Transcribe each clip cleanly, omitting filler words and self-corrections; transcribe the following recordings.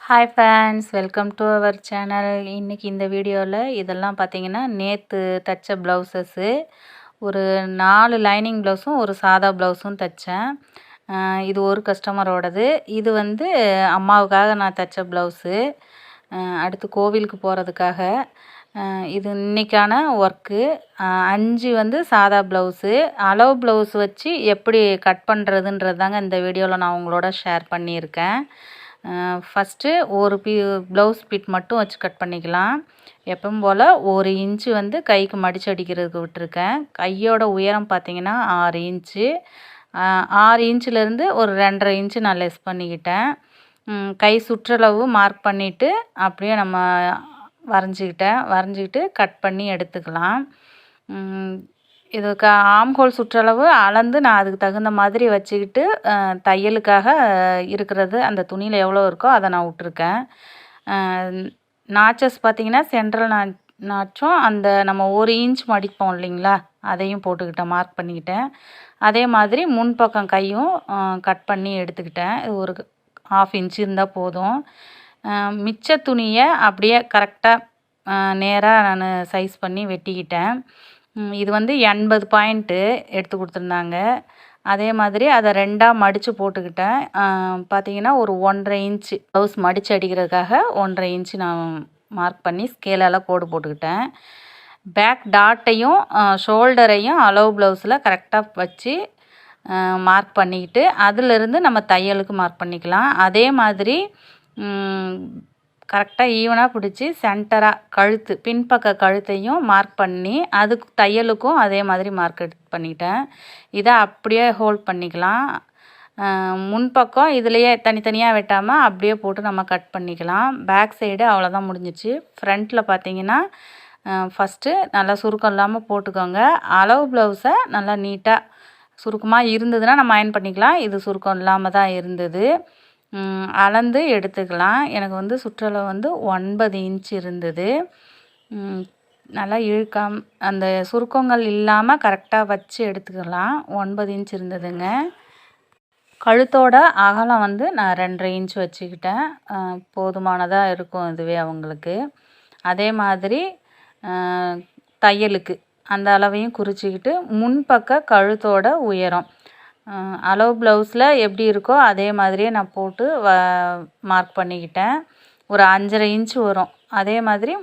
Hi friends, welcome to our channel. இன்றைக்கி இந்த வீடியோவில் இதெல்லாம் பார்த்தீங்கன்னா நேற்று தைச்ச ப்ளவுசஸ்ஸு. ஒரு 4 லைனிங் ப்ளவுஸும் ஒரு சாதா ப்ளவுஸும் தைச்சேன். இது ஒரு கஸ்டமரோடது. இது வந்து அம்மாவுக்காக நான் தைச்ச ப்ளவுஸு. அடுத்து கோவிலுக்கு போகிறதுக்காக. இது இன்றைக்கான ஒர்க்கு. 5 வந்து சாதா ப்ளவுஸு. அளவு ப்ளவுஸ் வச்சு எப்படி கட் பண்ணுறதுன்றது தாங்க இந்த வீடியோவில் நான் உங்களோட ஷேர் பண்ணியிருக்கேன். ஃபஸ்ட்டு ஒரு ப்ளவுஸ் பிட் மட்டும் வச்சு கட் பண்ணிக்கலாம். எப்பவும் போல் 1 இன்ச்சு வந்து கைக்கு மடித்து அடிக்கிறதுக்கு விட்டுருக்கேன். கையோட உயரம் பார்த்திங்கன்னா 6 இன்ச்சு. 6 இன்ச்சிலேருந்து ஒரு 2.5 இன்ச்சு நான் லெஸ் பண்ணிக்கிட்டேன். கை சுற்றளவு மார்க் பண்ணிவிட்டு அப்படியே நம்ம வரைஞ்சிக்கிட்டு கட் பண்ணி எடுத்துக்கலாம். இதுக்கு ஆம்ஹோல் சுற்றளவு அளந்து நான் அதுக்கு தகுந்த மாதிரி வச்சுக்கிட்டு தையலுக்காக இருக்கிறது அந்த துணியில் எவ்வளோ இருக்கோ அதை நான் விட்ருக்கேன். நாச்சஸ் பார்த்திங்கன்னா சென்ட்ரல் நாச்சும் அந்த நம்ம 1 இன்ச் மடிப்போம் இல்லைங்களா, அதையும் போட்டுக்கிட்டேன், மார்க் பண்ணிக்கிட்டேன். அதே மாதிரி முன்பக்கம் கையும் கட் பண்ணி எடுத்துக்கிட்டேன். இது ஒரு 1/2 இன்ச்சு இருந்தால் போதும். மிச்ச துணியை அப்படியே கரெக்டாக நேராக நான் சைஸ் பண்ணி வெட்டிக்கிட்டேன். இது வந்து 80 பாயிண்ட்டு எடுத்து கொடுத்துருந்தாங்க. அதே மாதிரி அதை 2ஆக மடித்து போட்டுக்கிட்டேன். பார்த்திங்கன்னா ஒரு 1.5 இன்ச்சு ப்ளவுஸ் மடித்து அடிக்கிறதுக்காக 1.5 இன்ச்சு நான் மார்க் பண்ணி ஸ்கேலால் கோடு போட்டுக்கிட்டேன். பேக் டாட்டையும் ஷோல்டரையும் அளவு ப்ளவுஸில் கரெக்டாக வச்சு மார்க் பண்ணிக்கிட்டு அதிலிருந்து நம்ம தையலுக்கு மார்க் பண்ணிக்கலாம். அதே மாதிரி கரெக்டாக ஈவனாக பிடிச்சி சென்டராக கழுத்து பின்பக்க கழுத்தையும் மார்க் பண்ணி அதுக்கு தையலுக்கும் அதே மாதிரி மார்க் பண்ணிட்டேன். இதை அப்படியே ஹோல்ட் பண்ணிக்கலாம். முன்பக்கம் இதுலேயே தனித்தனியாக வெட்டாமல் அப்படியே போட்டு நம்ம கட் பண்ணிக்கலாம். பேக் சைடு அவ்வளோதான் முடிஞ்சிச்சு. ஃப்ரண்ட்டில் பார்த்தீங்கன்னா ஃபஸ்ட்டு நல்லா சுருக்கம் இல்லாமல் போட்டுக்கோங்க. அளவு ப்ளவுஸை நல்லா நீட்டாக சுருக்கமாக இருந்ததுன்னா நம்ம அயர்ன் பண்ணிக்கலாம். இது சுருக்கம் இல்லாமல் தான் இருந்தது. அளந்து எடுத்துக்கலாம். எனக்கு வந்து சுற்றளவு வந்து 9 இன்ச் இருந்தது. நல்லா அந்த சுருக்கங்கள் இல்லாமல் கரெக்டாக வச்சு எடுத்துக்கலாம். 9 இன்ச் இருந்ததுங்க. கழுத்தோட அகலம் வந்து நான் 2.5 இன்ச் வச்சுக்கிட்டேன். போதுமானதாக இருக்கும் இதுவே அவங்களுக்கு. அதே மாதிரி தையலுக்கு அந்த அளவையும் குறிச்சிக்கிட்டு முன்பக்க கழுத்தோட உயரம் அளவு ப்ளவுஸில் எப்படி இருக்கோ அதே மாதிரியே நான் போட்டு மார்க் பண்ணிக்கிட்டேன். ஒரு 5.5 இன்ச்சு வரும். அதே மாதிரி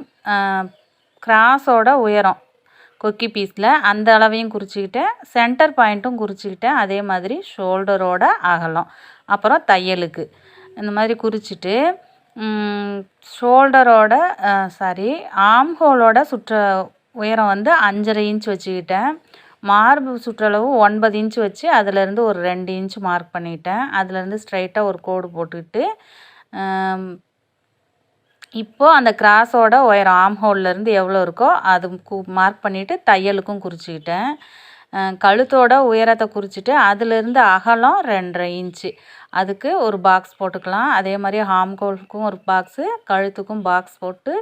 கிராஸோட உயரம் கொக்கி பீஸில் அந்த அளவையும் குறிச்சிக்கிட்டேன். சென்டர் பாயிண்ட்டும் குறிச்சிக்கிட்டேன். அதே மாதிரி ஷோல்டரோட அகலம், அப்புறம் தையலுக்கு இந்த மாதிரி குறிச்சிட்டு ஷோல்டரோட ஆம்ஹோலோட உயரம் வந்து 5.5 இன்ச் வச்சுக்கிட்டேன். மார்பு சுற்றளவு 9 இன்ச்சு வச்சு அதிலேருந்து ஒரு 2 இன்ச்சு மார்க் பண்ணிட்டேன். அதிலேருந்து ஸ்ட்ரைட்டாக ஒரு கோடு போட்டுக்கிட்டு இப்போது அந்த கிராஸோட உயரம் ஆம்ஹோல்லேருந்து எவ்வளோ இருக்கோ அது மார்க் பண்ணிவிட்டு தையலுக்கும் குறிச்சிக்கிட்டேன். கழுத்தோட உயரத்தை குறிச்சிட்டு அதிலேருந்து அகலம் 2.5 இன்ச்சு அதுக்கு ஒரு பாக்ஸ் போட்டுக்கலாம். அதே மாதிரி ஆம்ஹோலுக்கும் ஒரு பாக்ஸு, கழுத்துக்கும் பாக்ஸ் போட்டு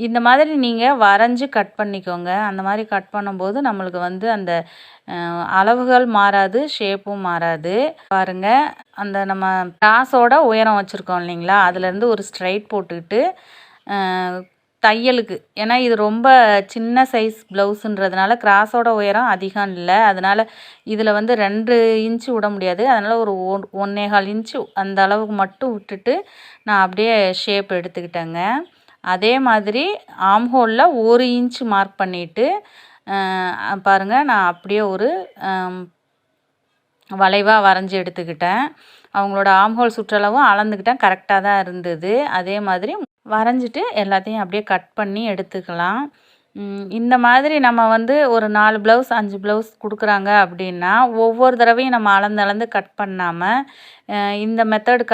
இந்த மாதிரி நீங்கள் வரைஞ்சி கட் பண்ணிக்கோங்க. அந்த மாதிரி கட் பண்ணும்போது நம்மளுக்கு வந்து அந்த அளவுகள் மாறாது, ஷேப்பும் மாறாது. பாருங்கள், அந்த நம்ம கிராஸோட உயரம் வச்சுருக்கோம் இல்லைங்களா, அதுலேருந்து ஒரு ஸ்ட்ரைட் போட்டுக்கிட்டு தையலுக்கு, ஏன்னா இது ரொம்ப சின்ன சைஸ் ப்ளவுஸுன்றதுனால கிராஸோட உயரம் அதிகம் இல்லை. அதனால் இதில் வந்து 2 இன்ச்சு விட முடியாது. அதனால் ஒரு 1.25 இன்ச்சு அந்த அளவுக்கு மட்டும் விட்டுட்டு நான் அப்படியே ஷேப் எடுத்துக்கிட்டேங்க. அதே மாதிரி ஆம்ஹோலில் 1 இன்ச்சு மார்க் பண்ணிவிட்டு பாருங்கள், நான் அப்படியே ஒரு வளைவாக வரைஞ்சி எடுத்துக்கிட்டேன். அவங்களோட ஆம்ஹோல் சுற்றளவும் அளந்துக்கிட்டேன், கரெக்டாக தான் இருந்தது. அதே மாதிரி வரைஞ்சிட்டு எல்லாத்தையும் அப்படியே கட் பண்ணி எடுத்துக்கலாம். இந்த மாதிரி நம்ம வந்து ஒரு 4 ப்ளவுஸ் 5 ப்ளவுஸ் கொடுக்குறாங்க அப்படின்னா ஒவ்வொரு தடவையும் நம்ம அளந்து கட் பண்ணாமல் இந்த மெத்தட்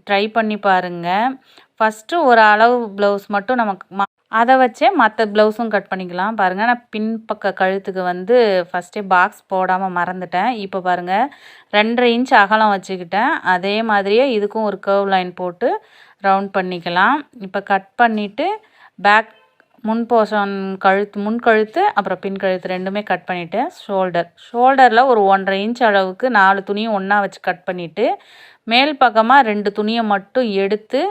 ட்ரை பண்ணி பாருங்கள். ஃபஸ்ட்டு ஒரு அளவு ப்ளவுஸ் மட்டும் நமக்கு அதை வச்சே மற்ற ப்ளவுஸும் கட் பண்ணிக்கலாம். பாருங்கள், நான் பின்பக்க கழுத்துக்கு வந்து ஃபஸ்ட்டே பாக்ஸ் போடாமல் மறந்துட்டேன். இப்போ பாருங்கள், 2.5 இன்ச் அகலம் வச்சுக்கிட்டேன். அதே மாதிரியே இதுக்கும் ஒரு கர்வ் லைன் போட்டு ரவுண்ட் பண்ணிக்கலாம். இப்போ கட் பண்ணிவிட்டு பேக் முன் போர்ஷன் முன் கழுத்து அப்புறம் பின் கழுத்து ரெண்டுமே கட் பண்ணிவிட்டேன். ஷோல்டரில் ஒரு 1.5 இன்ச் அளவுக்கு 4 துணியும் ஒன்றா வச்சு கட் பண்ணிவிட்டு மேல் பக்கமாக 2 துணியை மட்டும் எடுத்து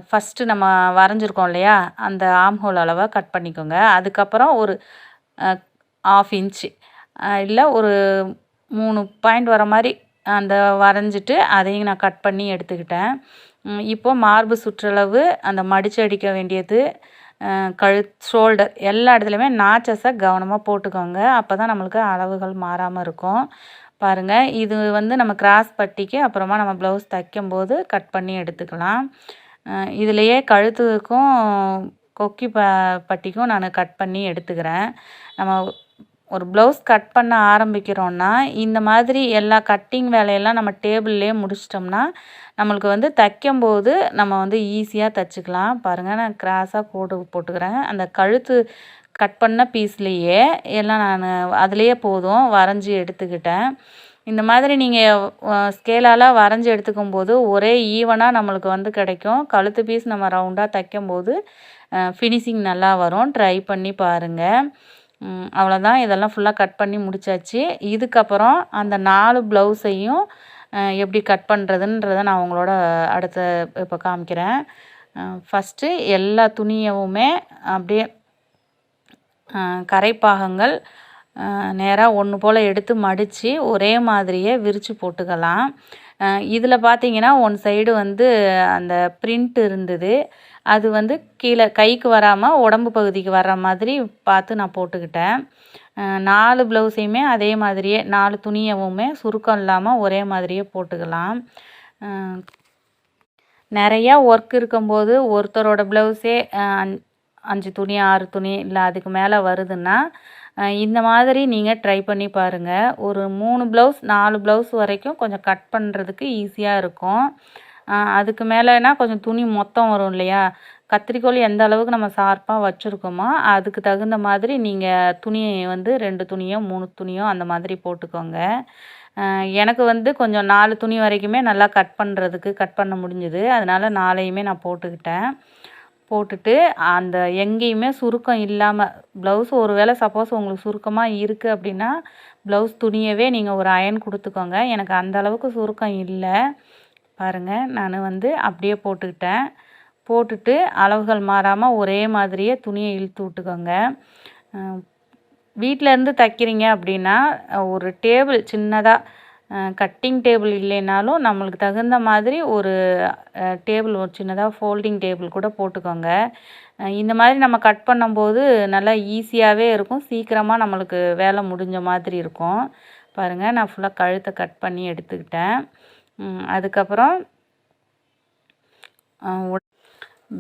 ஃபஸ்ட்டு நம்ம வரைஞ்சிருக்கோம் இல்லையா, அந்த ஆம் ஹோல் அளவை கட் பண்ணிக்கோங்க. அதுக்கப்புறம் ஒரு 1/2 இன்ச்சு இல்லை ஒரு 3 பாயிண்ட் வர மாதிரி அந்த வரைஞ்சிட்டு அதையும் நான் கட் பண்ணி எடுத்துக்கிட்டேன். இப்போது மார்பு சுற்றளவு, அந்த மடித்து அடிக்க வேண்டியது, ஷோல்டர் எல்லா இடத்துலையுமே நாச்சஸை கவனமாக போட்டுக்கோங்க. அப்போ தான் நம்மளுக்கு அளவுகள் மாறாமல் இருக்கும். பாருங்கள், இது வந்து நம்ம கிராஸ் பட்டிக்கு அப்புறமா நம்ம ப்ளவுஸ் தைக்கும்போது கட் பண்ணி எடுத்துக்கலாம். இதுலேயே கழுத்துக்கும் கொக்கி பட்டிக்கும் நான் கட் பண்ணி எடுத்துக்கிறேன். நம்ம ஒரு ப்ளவுஸ் கட் பண்ண ஆரம்பிக்கிறோன்னா இந்த மாதிரி எல்லா கட்டிங் வேலையெல்லாம் நம்ம டேபிள்லேயே முடிச்சிட்டோம்னா நம்மளுக்கு வந்து தைக்கும்போது நம்ம வந்து ஈஸியாக தைச்சிக்கலாம். பாருங்கள், நான் கிராஸாக போட்டுக்கிறேன். அந்த கழுத்து கட் பண்ண பீஸ்லேயே எல்லாம் நான் அதுலேயே போதும் வரைஞ்சி எடுத்துக்கிட்டேன். இந்த மாதிரி நீங்கள் ஸ்கேலால் வரைஞ்சி எடுத்துக்கும் போது ஒரே ஈவனாக நம்மளுக்கு வந்து கிடைக்கும். கழுத்து பீஸ் நம்ம ரவுண்டாக தைக்கும்போது ஃபினிஷிங் நல்லா வரும். ட்ரை பண்ணி பாருங்கள். அவ்வளோதான், இதெல்லாம் ஃபுல்லாக கட் பண்ணி முடித்தாச்சு. இதுக்கப்புறம் அந்த 4 ப்ளவுஸையும் எப்படி கட் பண்ணுறதுன்றதை நான் உங்களோட அடுத்த இப்போ காமிக்கிறேன். ஃபஸ்ட்டு எல்லா துணியவுமே அப்படியே கரைப்பாகங்கள் நேராக ஒன்று போல் எடுத்து மடித்து ஒரே மாதிரியே விரித்து போட்டுக்கலாம். இதில் பார்த்தீங்கன்னா ஒன் சைடு வந்து அந்த பிரிண்ட் இருந்தது, அது வந்து கீழே கைக்கு வராமல் உடம்பு பகுதிக்கு வர்ற மாதிரி பார்த்து நான் போட்டுக்கிட்டேன். 4 ப்ளவுஸையுமே அதே மாதிரியே 4 துணியவுமே சுருக்கம் இல்லாமல் ஒரே மாதிரியே போட்டுக்கலாம். நிறையா ஒர்க் இருக்கும்போது ஒருத்தரோட ப்ளவுஸே 5 துணி 6 துணி இல்லை அதுக்கு மேலே வருதுன்னா இந்த மாதிரி நீங்கள் ட்ரை பண்ணி பாருங்கள். ஒரு 3 ப்ளவுஸ் 4 ப்ளவுஸ் வரைக்கும் கொஞ்சம் கட் பண்ணுறதுக்கு ஈஸியாக இருக்கும். அதுக்கு மேலேனா கொஞ்சம் துணி மொத்தம் வரும் இல்லையா, கத்திரிக்கோல் எந்த அளவுக்கு நம்ம ஷார்ப்பாக வச்சுருக்கோமோ அதுக்கு தகுந்த மாதிரி நீங்கள் துணியை வந்து 2 துணியோ 3 துணியோ அந்த மாதிரி போட்டுக்கோங்க. எனக்கு வந்து கொஞ்சம் 4 துணி வரைக்குமே நல்லா கட் பண்ண முடிஞ்சுது. அதனால் 4ஐயுமே நான் போட்டுட்டு அந்த எங்கேயுமே சுருக்கம் இல்லாமல் ப்ளவுஸ் ஒரு வேளை சப்போஸ் உங்களுக்கு சுருக்கமாக இருக்குது அப்படின்னா ப்ளவுஸ் துணியவே நீங்கள் ஒரு அயன் கொடுத்துக்கோங்க. எனக்கு அந்த அளவுக்கு சுருக்கம் இல்லை. பாருங்கள், நான் வந்து அப்படியே போட்டுட்டு அளவுகள் மாறாமல் ஒரே மாதிரியே துணியை இழுத்து விட்டுக்கோங்க. வீட்டிலேருந்து தைக்கிறீங்க அப்படின்னா ஒரு டேபிள் சின்னதாக கட்டிங் டேபிள் இல்லைனாலும் நம்மளுக்கு தகுந்த மாதிரி ஒரு டேபிள் ஒரு சின்னதாக ஃபோல்டிங் டேபிள் கூட போட்டுக்கோங்க. இந்த மாதிரி நம்ம கட் பண்ணும்போது நல்லா ஈஸியாகவே இருக்கும், சீக்கிரமாக நம்மளுக்கு வேலை முடிஞ்ச மாதிரி இருக்கும். பாருங்கள், நான் ஃபுல்லாக கழுத்தை கட் பண்ணி எடுத்துக்கிட்டேன். அதுக்கப்புறம்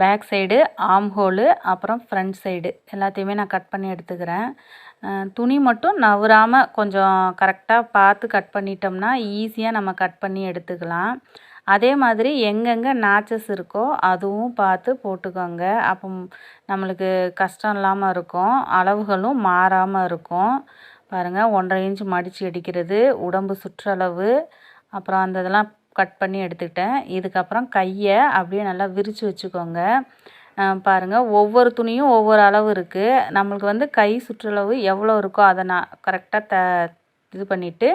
பேக் சைடு, ஆம் ஹோலு, அப்புறம் ஃப்ரண்ட் சைடு எல்லாத்தையுமே நான் கட் பண்ணி எடுத்துக்கிறேன். துணி மட்டும் நவராமல் கொஞ்சம் கரெக்டாக பார்த்து கட் பண்ணிட்டோம்னா ஈஸியாக நம்ம கட் பண்ணி எடுத்துக்கலாம். அதே மாதிரி எங்கெங்கே நாச்சஸ் இருக்கோ அதுவும் பார்த்து போட்டுக்கோங்க. அப்போ நம்மளுக்கு கஷ்டம் இல்லாமல் இருக்கும், அளவுகளும் மாறாமல் இருக்கும். பாருங்கள், 1.5 இன்ச் மடித்து அடிக்கிறது, உடம்பு சுற்றளவு, அப்புறம் அந்த இதெல்லாம் கட் பண்ணி எடுத்துக்கிட்டேன். இதுக்கப்புறம் கையை அப்படியே நல்லா விரித்து வச்சுக்கோங்க. பாருங்கள், ஒவ்வொரு துணியும் ஒவ்வொரு அளவு இருக்குது. நம்மளுக்கு வந்து கை சுற்றளவு எவ்வளோ இருக்கோ அதை நான் கரெக்டாக இது பண்ணிவிட்டு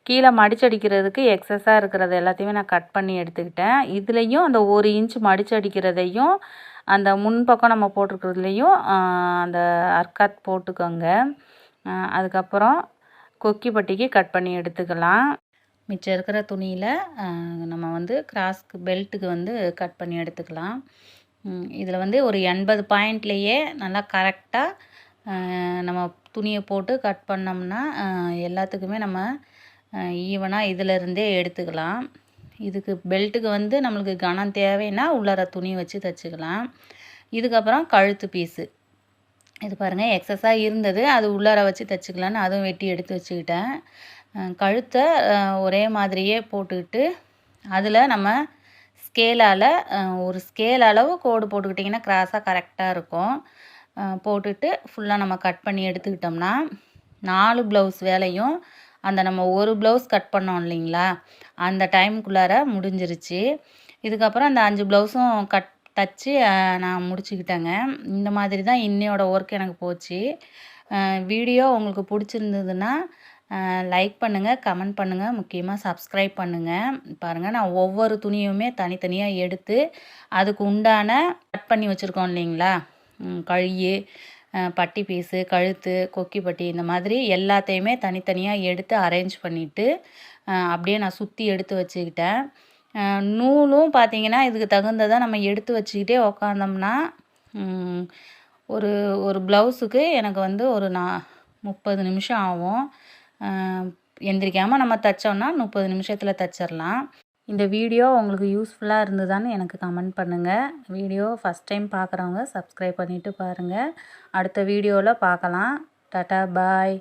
கீழே மடிச்சடிக்கிறதுக்கு எக்ஸஸாக இருக்கிறது எல்லாத்தையுமே நான் கட் பண்ணி எடுத்துக்கிட்டேன். இதுலேயும் அந்த 1 இன்ச் மடிச்சடிக்கிறதையும் அந்த முன்பக்கம் நம்ம போட்டிருக்கிறதுலையும் அந்த அர்க்காத் போட்டுக்கோங்க. அதுக்கப்புறம் கொக்கி பட்டிக்கு கட் பண்ணி எடுத்துக்கலாம். மிச்சம் இருக்கிற துணியில் நம்ம வந்து கிராஸ்க்கு பெல்ட்டுக்கு வந்து கட் பண்ணி எடுத்துக்கலாம். இதில் வந்து ஒரு 80 பாயிண்ட்லேயே நல்லா கரெக்டாக நம்ம துணியை போட்டு கட் பண்ணோம்னா எல்லாத்துக்குமே நம்ம ஈவனாக இதிலருந்தே எடுத்துக்கலாம். இதுக்கு பெல்ட்டுக்கு வந்து நம்மளுக்கு கனம் தேவைன்னா உள்ளார துணி வச்சு தைச்சிக்கலாம். இதுக்கப்புறம் கழுத்து பீஸு, இது பாருங்கள் எக்ஸஸாக இருந்தது, அது உள்ளார வச்சு தைச்சிக்கலான்னு அதுவும் வெட்டி எடுத்து வச்சுக்கிட்டேன். கழுத்தை ஒரே மாதிரியே போட்டுக்கிட்டு அதில் நம்ம ஸ்கேலால் ஒரு ஸ்கேல் அளவு கோடு போட்டுக்கிட்டிங்கன்னா கிராஸாக கரெக்டாக இருக்கும். போட்டுட்டு ஃபுல்லாக நம்ம கட் பண்ணி எடுத்துக்கிட்டோம்னா 4 ப்ளவுஸ் வேலையும் அந்த நம்ம ஒரு ப்ளவுஸ் கட் பண்ணோம் இல்லைங்களா, அந்த டைமுக்குள்ளார முடிஞ்சிருச்சு. இதுக்கப்புறம் அந்த 5 ப்ளவுஸும் தச்சு நான் முடிச்சுக்கிட்டேங்க. இந்த மாதிரி தான் இன்னையோட ஒர்க் எனக்கு போச்சு. வீடியோ உங்களுக்கு பிடிச்சிருந்ததுன்னா லைக் பண்ணுங்கள், கமெண்ட் பண்ணுங்கள், முக்கியமாக சப்ஸ்கிரைப் பண்ணுங்கள். பாருங்கள், நான் ஒவ்வொரு துணியுமே தனித்தனியாக எடுத்து அதுக்கு உண்டான கட் பண்ணி வச்சுருக்கோம் இல்லைங்களா, கழி, பட்டி பீஸு, கழுத்து, கொக்கி பட்டி, இந்த மாதிரி எல்லாத்தையுமே தனித்தனியாக எடுத்து அரேஞ்ச் பண்ணிவிட்டு அப்படியே நான் சுற்றி எடுத்து வச்சுக்கிட்டேன். நூலும் பார்த்திங்கன்னா இதுக்கு தகுந்ததாக நம்ம எடுத்து வச்சுக்கிட்டே உக்காந்தோம்னா ஒரு ஒரு ப்ளவுஸுக்கு எனக்கு வந்து ஒரு 30 நிமிஷம் ஆகும். எந்திரிக்காமல் நம்ம தைச்சோன்னா 30 நிமிஷத்தில் தைச்சிடலாம். இந்த வீடியோ உங்களுக்கு யூஸ்ஃபுல்லாக இருந்ததான்னு எனக்கு கமெண்ட் பண்ணுங்கள். வீடியோ ஃபஸ்ட் டைம் பார்க்குறவங்க சப்ஸ்கிரைப் பண்ணிவிட்டு பாருங்கள். அடுத்த வீடியோவில் பார்க்கலாம். டாட்டா, பாய்.